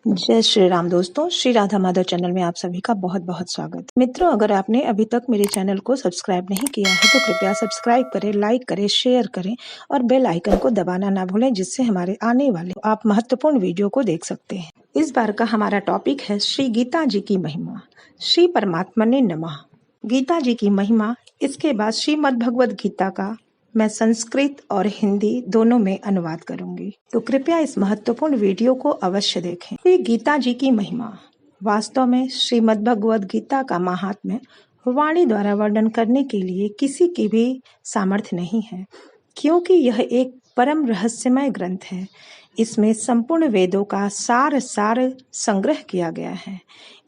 जय श्री राम दोस्तों, श्री राधा माधव चैनल में आप सभी का बहुत बहुत स्वागत। मित्रों, अगर आपने अभी तक मेरे चैनल को सब्सक्राइब नहीं किया है तो कृपया सब्सक्राइब करें, लाइक करें, शेयर करें और बेल आइकन को दबाना ना भूलें, जिससे हमारे आने वाले आप महत्वपूर्ण वीडियो को देख सकते हैं। इस बार का हमारा टॉपिक है श्री गीता जी की महिमा। श्री परमात्मने नमः। गीता जी की महिमा, इसके बाद श्रीमद् भगवद गीता का मैं संस्कृत और हिंदी दोनों में अनुवाद करूंगी, तो कृपया इस महत्वपूर्ण वीडियो को अवश्य देखें। श्री गीता जी की महिमा। वास्तव में श्रीमद् भगवद गीता का महात्म्य वाणी द्वारा वर्णन करने के लिए किसी की भी सामर्थ्य नहीं है, क्योंकि यह एक परम रहस्यमय ग्रंथ है। इसमें संपूर्ण वेदों का सार संग्रह किया गया है।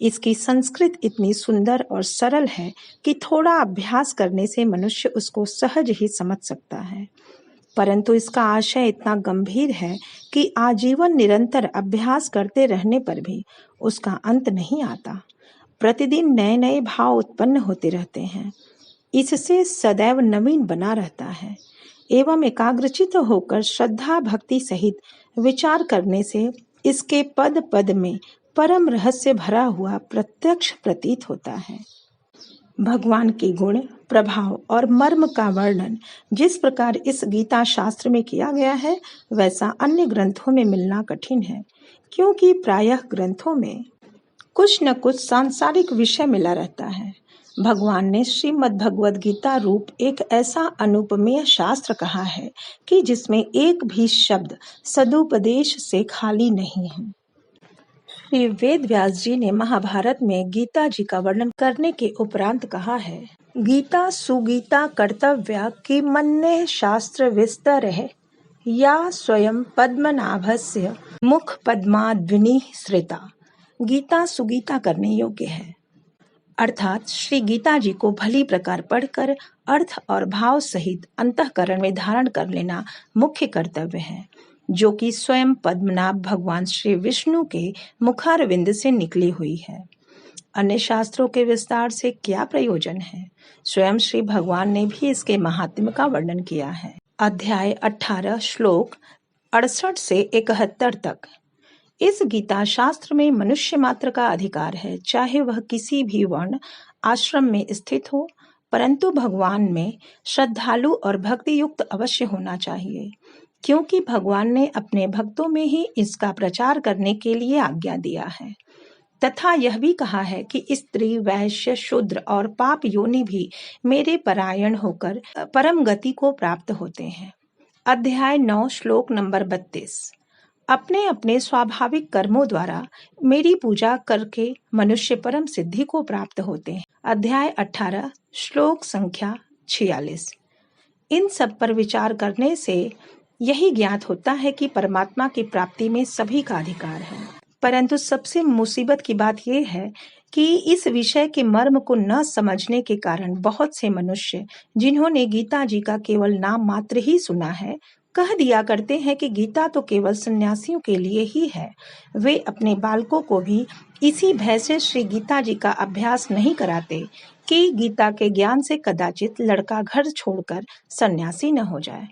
इसकी संस्कृत इतनी सुंदर और सरल है कि थोड़ा अभ्यास करने से मनुष्य उसको सहज ही समझ सकता है, परंतु इसका आशय इतना गंभीर है कि आजीवन निरंतर अभ्यास करते रहने पर भी उसका अंत नहीं आता। प्रतिदिन नए नए भाव उत्पन्न होते रहते हैं। इससे सदैव नवीन बना रहता है एवं एकाग्रचित होकर श्रद्धा भक्ति सहित विचार करने से इसके पद पद में परम रहस्य भरा हुआ प्रत्यक्ष प्रतीत होता है। भगवान के गुण, प्रभाव और मर्म का वर्णन जिस प्रकार इस गीता शास्त्र में किया गया है, वैसा अन्य ग्रंथों में मिलना कठिन है, क्योंकि प्रायः ग्रंथों में कुछ न कुछ सांसारिक विषय मिला रहता है। भगवान ने श्रीमद् भगवद गीता रूप एक ऐसा अनुपमेय शास्त्र कहा है कि जिसमें एक भी शब्द सदुपदेश से खाली नहीं है। श्री वेद व्यास जी ने महाभारत में गीता जी का वर्णन करने के उपरांत कहा है, गीता सुगीता कर्तव्या कि मन्ने शास्त्र विस्तर है, या स्वयं पद्मनाभस्य मुख पद्माद्विनी श्रिता। गीता सुगीता करने योग्य है, अर्थात श्री गीता जी को भली प्रकार पढ़कर अर्थ और भाव सहित अंतःकरण में धारण कर लेना मुख्य कर्तव्य है, जो कि स्वयं पद्मनाभ भगवान श्री विष्णु के मुखारविंद से निकली हुई है। अन्य शास्त्रों के विस्तार से क्या प्रयोजन है? स्वयं श्री भगवान ने भी इसके महात्म्य का वर्णन किया है। अध्याय 18 श्लोक 68 से 71 तक। इस गीता शास्त्र में मनुष्य मात्र का अधिकार है, चाहे वह किसी भी वर्ण आश्रम में स्थित हो, परंतु भगवान में श्रद्धालु और भक्ति युक्त अवश्य होना चाहिए, क्योंकि भगवान ने अपने भक्तों में ही इसका प्रचार करने के लिए आज्ञा दिया है। तथा यह भी कहा है कि स्त्री, वैश्य, शूद्र और पाप योनि भी मेरे परायण होकर परम गति को प्राप्त होते हैं। अध्याय 9 श्लोक नंबर 32। अपने अपने स्वाभाविक कर्मों द्वारा मेरी पूजा करके मनुष्य परम सिद्धि को प्राप्त होते हैं। अध्याय 18 श्लोक संख्या 46। इन सब पर विचार करने से यही ज्ञात होता है कि परमात्मा की प्राप्ति में सभी का अधिकार है, परंतु सबसे मुसीबत की बात यह है कि इस विषय के मर्म को न समझने के कारण बहुत से मनुष्य, जिन्होंने गीता जी का केवल नाम मात्र ही सुना है, कह दिया करते हैं कि गीता तो केवल सन्यासियों के लिए ही है। वे अपने बालकों को भी इसी भय से श्री गीता जी का अभ्यास नहीं कराते कि गीता के ज्ञान से कदाचित लड़का घर छोड़कर सन्यासी न हो जाए।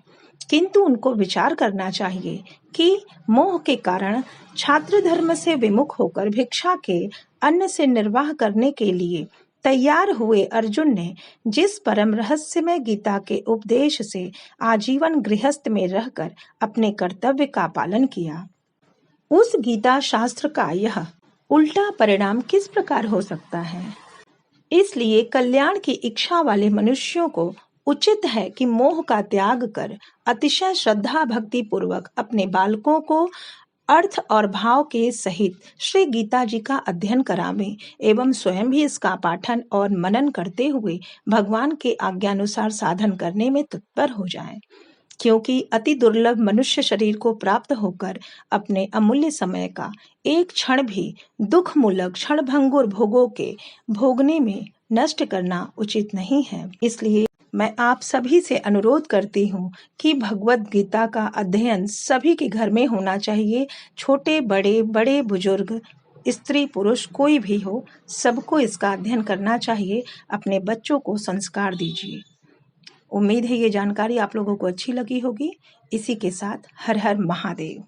किंतु उनको विचार करना चाहिए कि मोह के कारण छात्र धर्म से विमुख होकर भिक्षा के अन्न से निर्वाह करने के लिए तैयार हुए अर्जुन ने जिस परम रहस्यमय गीता के उपदेश से आजीवन गृहस्थ में रहकर अपने कर्तव्य का पालन किया, उस गीता शास्त्र का यह उल्टा परिणाम किस प्रकार हो सकता है? इसलिए कल्याण की इच्छा वाले मनुष्यों को उचित है कि मोह का त्याग कर अतिशय श्रद्धा भक्ति पूर्वक अपने बालकों को अर्थ और भाव के सहित श्री गीता जी का अध्ययन करावें एवं स्वयं भी इसका पाठन और मनन करते हुए भगवान के आज्ञानुसार साधन करने में तत्पर हो जाएं, क्योंकि अति दुर्लभ मनुष्य शरीर को प्राप्त होकर अपने अमूल्य समय का एक क्षण भी दुख मूलक क्षणभंगुर भोगों के भोगने में नष्ट करना उचित नहीं है। इसलिए मैं आप सभी से अनुरोध करती हूँ कि भगवत गीता का अध्ययन सभी के घर में होना चाहिए। छोटे बड़े, बड़े बुजुर्ग, स्त्री पुरुष कोई भी हो, सबको इसका अध्ययन करना चाहिए। अपने बच्चों को संस्कार दीजिए। उम्मीद है ये जानकारी आप लोगों को अच्छी लगी होगी। इसी के साथ हर हर महादेव।